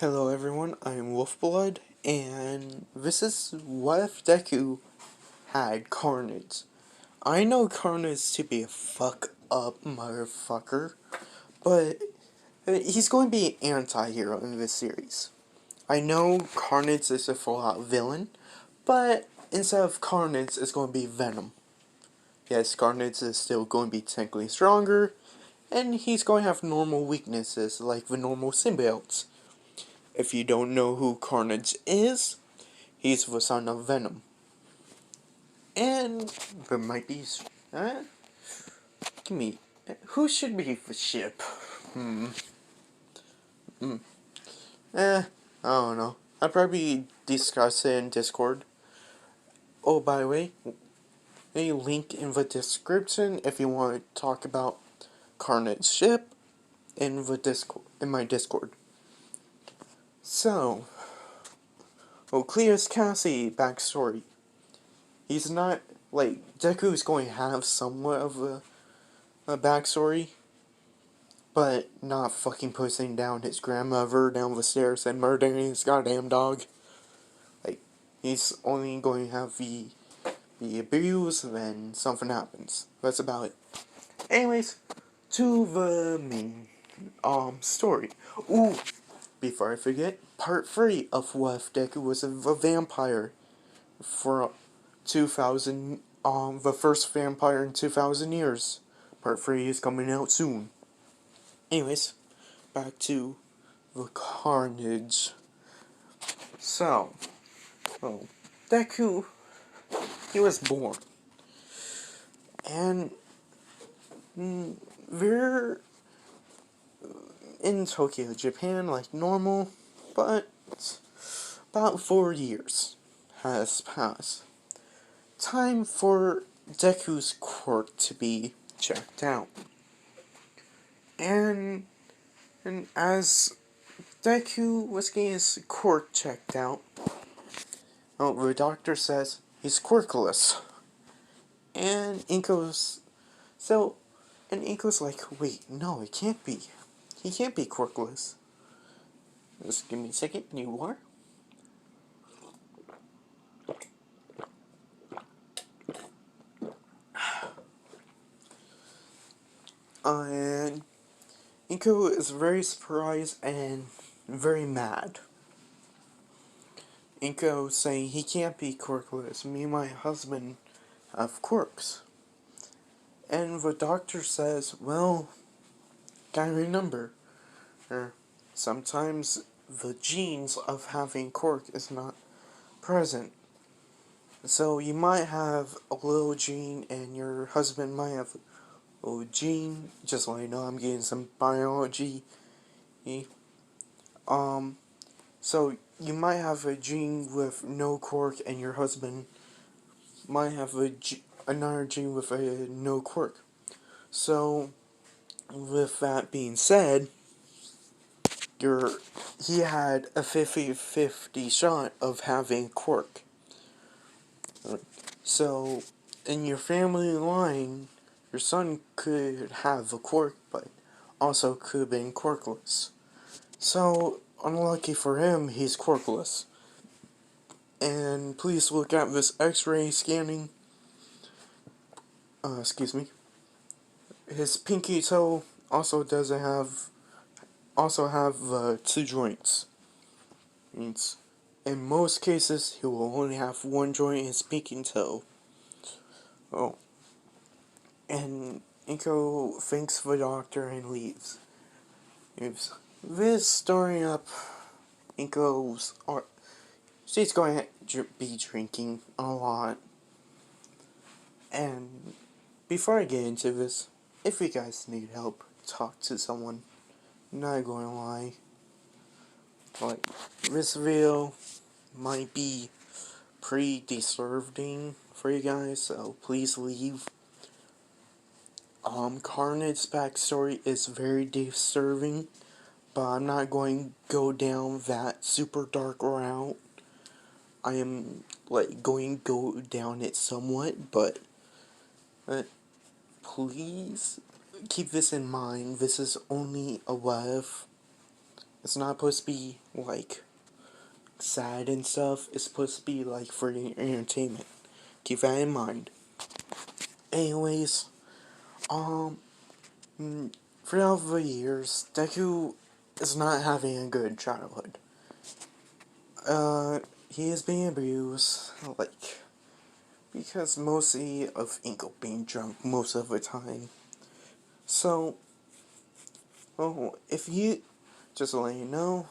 Hello everyone, I'm Wolfblood, and this is what if Deku had Carnage. I know Carnage to be a fuck up motherfucker, but he's going to be an anti-hero in this series. I know Carnage is a full-out villain, but instead of Carnage, it's going to be Venom. Yes, Carnage is still going to be technically stronger, and he's going to have normal weaknesses like the normal symbiotes. If you don't know who Carnage is, he's the son of Venom. And there might be... give me... Who should be the ship? I don't know. I'll probably discuss it in Discord. Oh, by the way, a link in the description if you want to talk about Carnage ship in the Discord, in my Discord. So, Cleus Cassie backstory. He's not, Deku's going to have somewhat of a backstory, but not fucking pushing down his grandmother down the stairs and murdering his goddamn dog. He's only going to have the abuse when something happens. That's about it. Anyways, to the main, story. Ooh, before I forget, part 3 of What If Deku Was a Vampire for 2000, the first vampire in 2,000 years. Part 3 is coming out soon. Anyways, back to the Carnage. So, Deku, he was born. And they're in Tokyo, Japan, like normal, but about 4 years has passed. Time for Deku's quirk to be checked out. And as Deku was getting his quirk checked out, the doctor says he's quirkless. And Inko's like, wait, no, it can't be. He can't be quirkless. Just give me a second, need water? And Inko is very surprised and very mad. Inko saying he can't be quirkless. Me and my husband have quirks. And the doctor says, well, gotta remember, sometimes the genes of having quirk is not present. So you might have a little gene and your husband might have a little gene. Just so you know, I'm getting some biology. So you might have a gene with no quirk and your husband might have another gene with a no quirk. So, with that being said, he had a 50-50 shot of having quirk. So, in your family line, your son could have a quirk, but also could have been quirkless. So, unlucky for him, he's quirkless. And please look at this x-ray scanning. Excuse me. His pinky toe also doesn't have, two joints. Means in most cases, he will only have one joint in his pinky toe. And Inko thanks the doctor and leaves. This story up, she's going to be drinking a lot. And before I get into this, if you guys need help, talk to someone. Not going to lie. This video might be pretty disturbing for you guys, so please leave. Carnage's backstory is very disturbing, but I'm not going to go down that super dark route. I am, going to go down it somewhat, but please keep this in mind. This is only a what if. It's not supposed to be like sad and stuff. It's supposed to be like for entertainment. Keep that in mind. Anyways, um, throughout the years, Deku is not having a good childhood. He is being abused, like, because mostly of Inko being drunk most of the time. So, well, if you, just to let you know,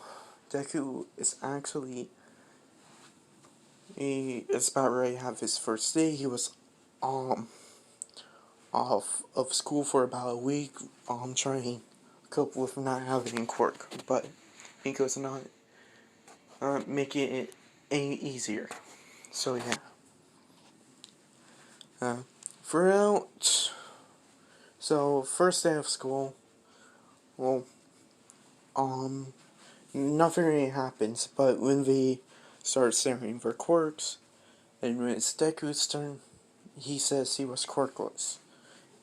Deku is actually, he is about ready to have his first day. He was, off of school for about a week, trying to cope with not having work, but Inko's not making it any easier. So yeah. Throughout, so first day of school, well, nothing really happens, but when they start staring for quirks, and when it's Deku's turn, he says he was quirkless.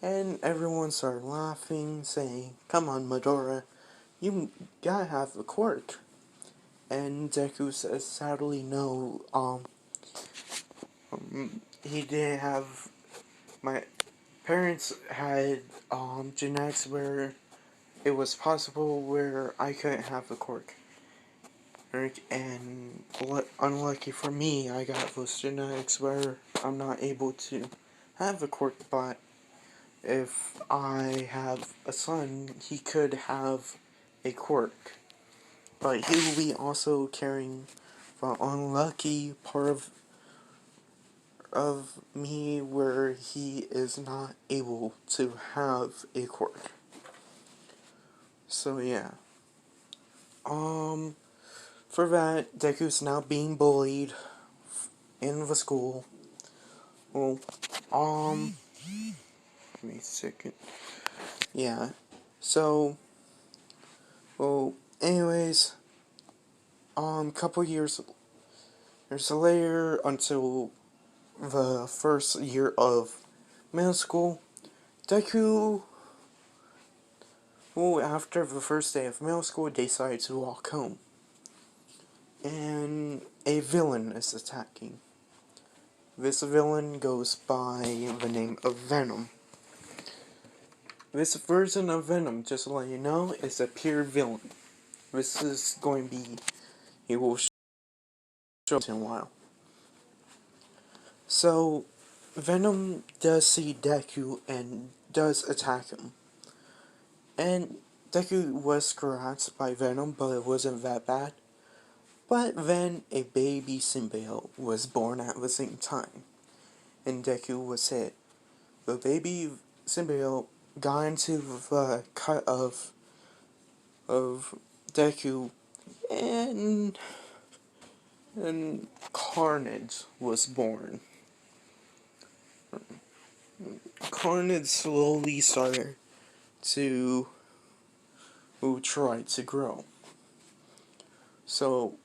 And everyone started laughing, saying, "Come on, Medora, you gotta have a quirk." And Deku says, sadly, no, he didn't have, my parents had, genetics where it was possible where I couldn't have a quirk. And unlucky for me, I got those genetics where I'm not able to have a quirk, but if I have a son, he could have a quirk. But he will be also carrying the unlucky part of me where he is not able to have a quirk. So yeah. For that, Deku's now being bullied in the school. Well, give me a second. Yeah. So, well, anyways, couple years later, until the first year of middle school, Deku, well, after the first day of middle school, decided to walk home. And a villain is attacking. This villain goes by the name of Venom. This version of Venom, just to let you know, is a pure villain. This is going to be, he will show in a while. So, Venom does see Deku and does attack him. And Deku was scratched by Venom, but it wasn't that bad. But then a baby symbiote was born at the same time, and Deku was hit. The baby symbiote got into the cut of Deku, and Carnage was born. Carnage slowly started to try to grow. So,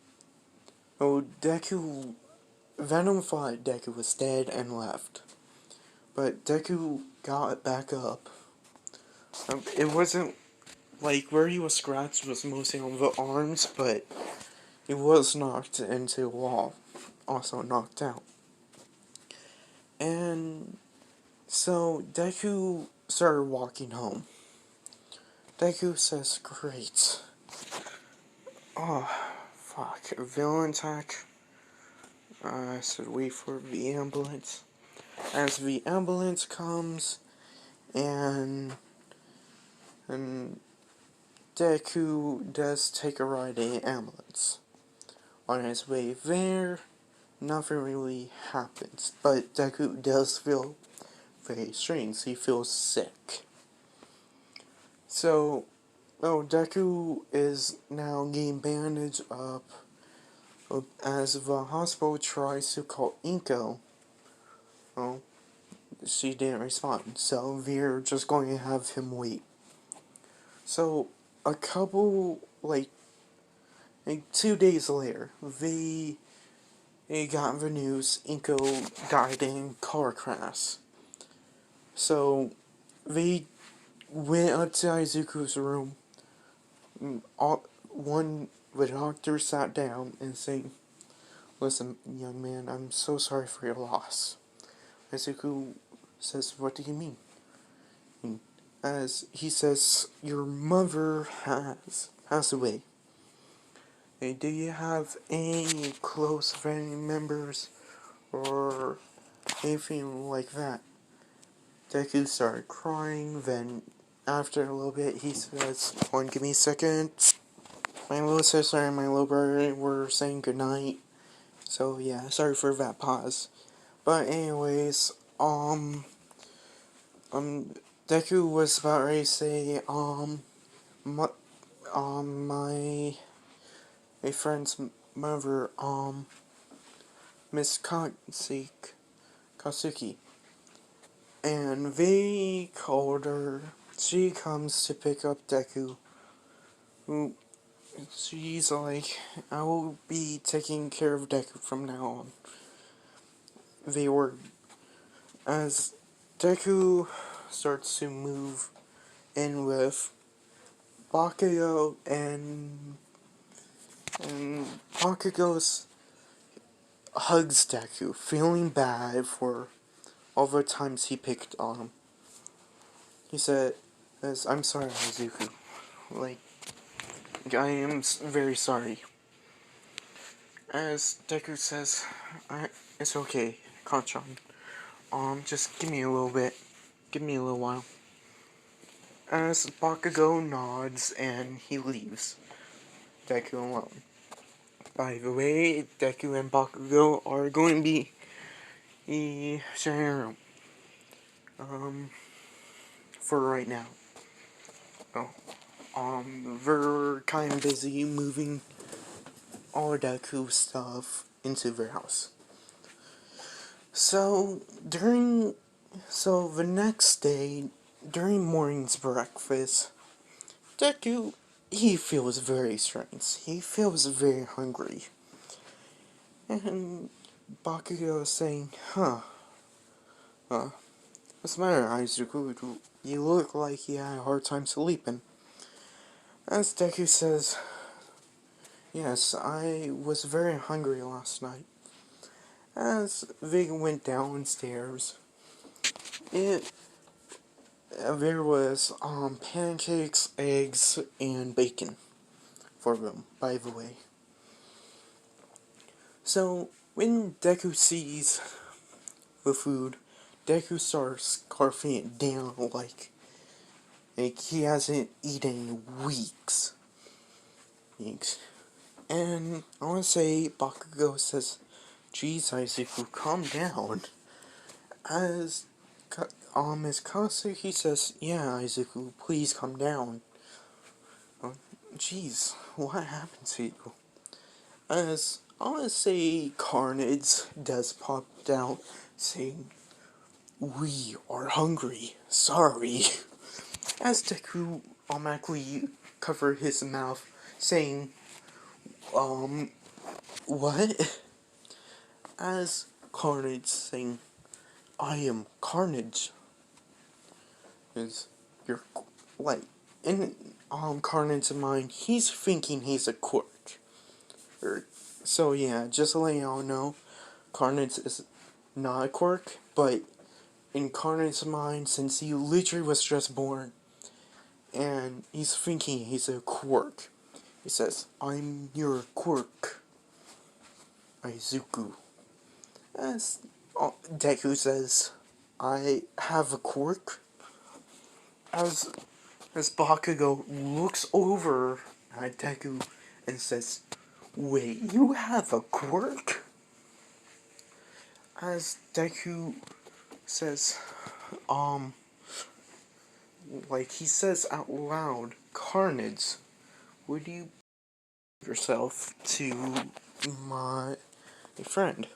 Venom thought Deku was dead and left. But Deku got back up. It wasn't, like, where he was scratched was mostly on the arms, but he was knocked into a wall. Also knocked out. And so Deku started walking home. Deku says, "Great. Oh, fuck. Villain attack." I said, "Wait for the ambulance." As the ambulance comes, and Deku does take a ride in the ambulance. On his way there, nothing really happens, but Deku does feel very strange. He feels sick. So, Deku is now getting bandaged up as the hospital tries to call Inko. Well, she didn't respond, so we're just going to have him wait. So, a couple, like 2 days later, they got the news Inko died in car crash. So, they went up to Aizuku's room, the doctor sat down and said, "Listen, young man, I'm so sorry for your loss." Izuku says, "What do you mean?" As he says, "Your mother has passed away. Hey, do you have any close family members or anything like that?" Deku started crying, then after a little bit he says, "Hold on, give me a second. My little sister and my little brother were saying goodnight." So yeah, sorry for that pause. But anyways, Deku was about ready to say, my, my a friend's mother, Miss Katsuki, and they called her. She comes to pick up Deku. Who she's like, "I will be taking care of Deku from now on." They were as Deku starts to move in with Bakugo and Bakugo hugs Deku, feeling bad for all the times he picked on him. He said, "I'm sorry, Izuku. Like, I am very sorry." As Deku says, "It's okay, Kanchan. Just give me a little bit. Give me a little while." As Bakugo nods and he leaves Deku alone. By the way, Deku and Bakugo are going to be sharing a room. For right now. Oh, they're kind of busy moving all Deku stuff into their house. So the next day, during morning's breakfast, Deku, he feels very strange. He feels very hungry. And Bakugo is saying, what's the matter, Izuku? You look like you had a hard time sleeping." As Deku says, "Yes, I was very hungry last night." As they went downstairs, it there was pancakes, eggs, and bacon for them, by the way. So when Deku sees the food, Deku starts scarfing it down like he hasn't eaten in weeks. And I want to say Bakugo says, "Geez, Izuku, calm down." As Miss Katsuki says, "Yeah, Izuku, please calm down." Jeez, what happened to you? As I want to say Carnage does pop out saying, "We are hungry, sorry." As Deku automatically covered his mouth saying, "What?" As Carnage saying, "I am Carnage." Is you're like in Carnage's mind, he's thinking he's a quirk. So yeah, just to let y'all know, Carnage is not a quirk, but in Carnage's mind, since he literally was just born, and he's thinking he's a quirk, he says, "I'm your quirk, Izuku." As Deku says, "I have a quirk." As Bakugo looks over at Deku and says, "Wait, you have a quirk?" As Deku says, like he says out loud, "Carnage, would you yourself to my friend?"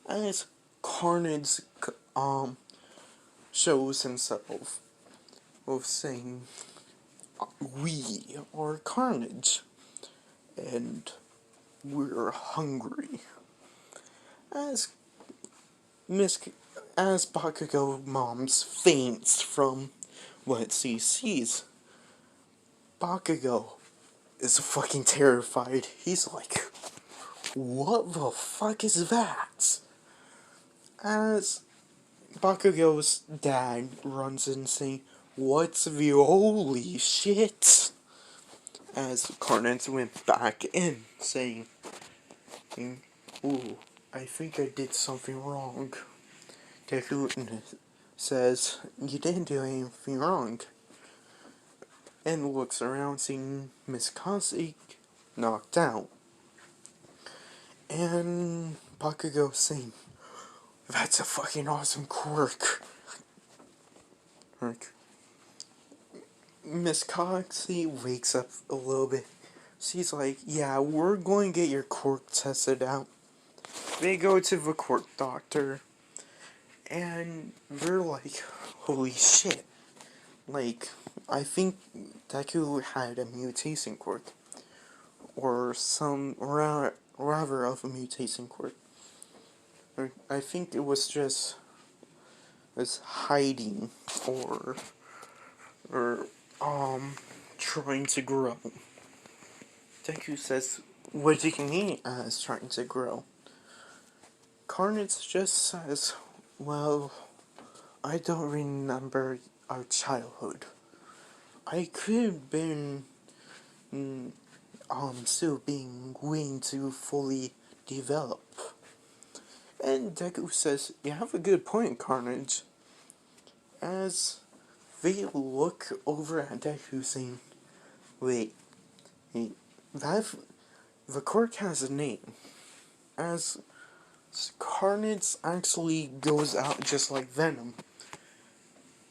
As Carnage, shows himself of saying, "We are Carnage, and we're hungry." As Miss, as Bakugo mom's faints from what she sees, Bakugo is fucking terrified. He's like, what the fuck is that? As Bakugo's dad runs in saying, what's the holy shit? As Carnage went back in saying, ooh, I think I did something wrong. Deku says, you didn't do anything wrong. And looks around seeing Miss Kasi knocked out. And Bakugo saying, that's a fucking awesome quirk. Like, Miss Coxie wakes up a little bit. She's like, yeah, we're going to get your quirk tested out. They go to the quirk doctor. And they're like, holy shit. Like, I think Deku had a mutation quirk. Or some rather of a mutation quirk. I think it was just hiding or trying to grow. Deku says, what do you mean as trying to grow? Carnage just says, well, I don't remember our childhood. I could have been still being waiting to fully develop. And Deku says, you have a good point, Carnage. As they look over at Deku saying, wait, that the quirk has a name. As Carnage actually goes out just like Venom.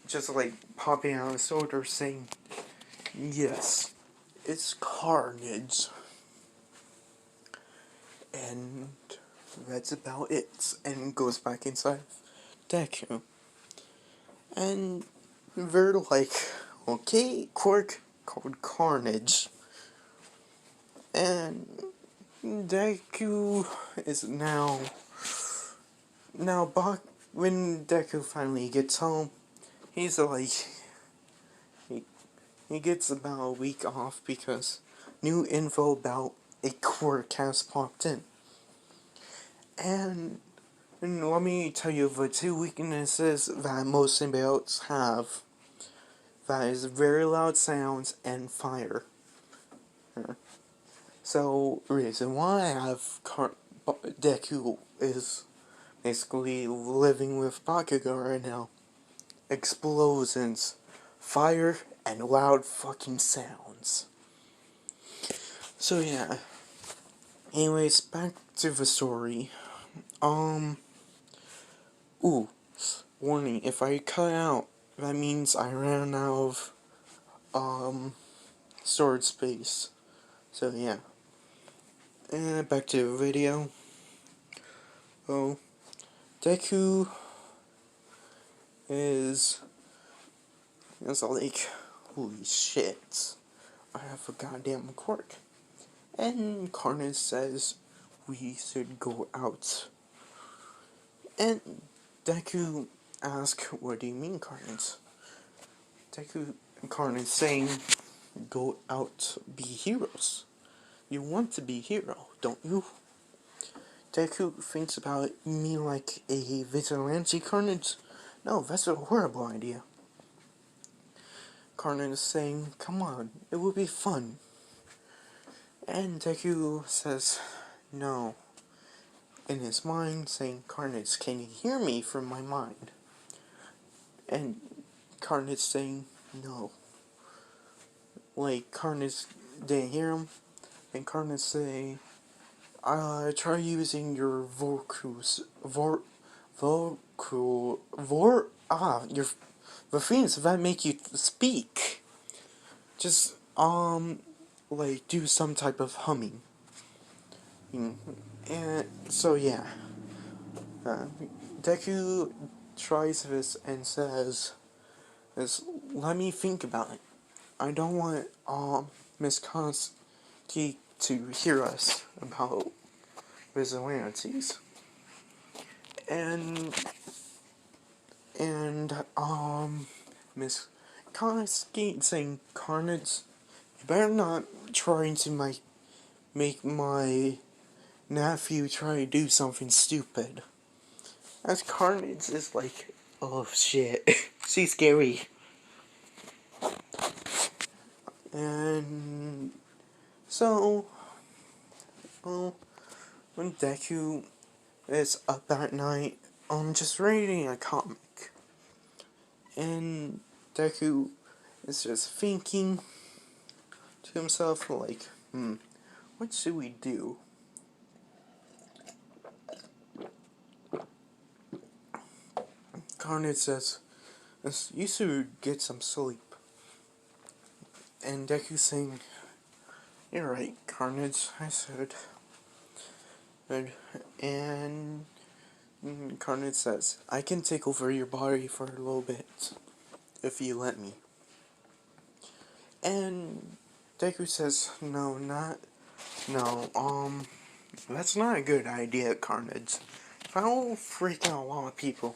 Just like popping out his shoulder saying, yes, it's Carnage. And that's about it. And goes back inside Deku. And they're like, okay, quirk called Carnage. And Deku is now when Deku finally gets home, he's like, he gets about a week off because new info about a quirk has popped in. And let me tell you the two weaknesses that most symbiotes have. That is very loud sounds and fire. So, reason why I have Deku is basically living with Bakugo right now. Explosions, fire, and loud fucking sounds. So yeah. Anyways, back to the story. Ooh, warning, if I cut out, that means I ran out of, storage space. So yeah. And back to the video. Oh, Deku is like, holy shit, I have a goddamn quirk. And Carnage says, we should go out. And Deku asks, what do you mean, Carnage? Carnage saying, go out, be heroes. You want to be a hero, don't you? Deku thinks about me like a vigilante. Carnage, no, that's a horrible idea. Carnage is saying, come on, it will be fun. And Deku says, no. In his mind, saying, Carnage, can you hear me from my mind? And Carnage saying, no. Like, Carnage didn't hear him. And Carnage say, try using your the things that make you speak. Just, like, do some type of humming. And, so yeah. Deku tries this and says, let me think about it. I don't want, Miss Konski to hear us about vigilantes. And, Miss Konski saying, Carnage, you better not trying to make my nephew try to do something stupid. As Carnage is like, oh shit, she's scary. And so, well, when Deku is up at night, just reading a comic, and Deku is just thinking to himself like, what should we do? Carnage says, you should get some sleep. And Deku's saying, you're right, Carnage, I said. And Carnage says, I can take over your body for a little bit, if you let me. And Deku says, no, that's not a good idea, Carnage. That'll freak out a lot of people.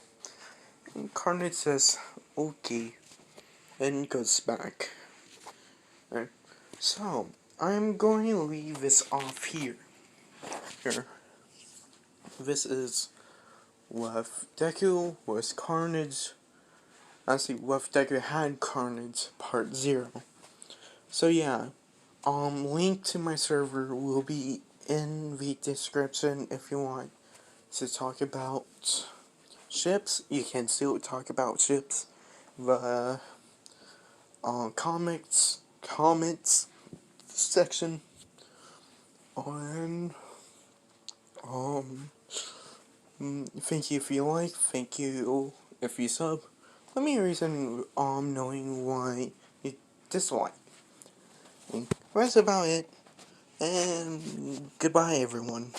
And Carnage says, okay, and goes back. Right. So, I'm going to leave this off here. This is Left Deku was Carnage. Actually, Left Deku had Carnage Part 0. So yeah, link to my server will be in the description if you want to talk about ships. You can still talk about ships. The comments section on thank you if you like, thank you if you sub. Let me reason knowing why you dislike. And that's about it. And goodbye everyone.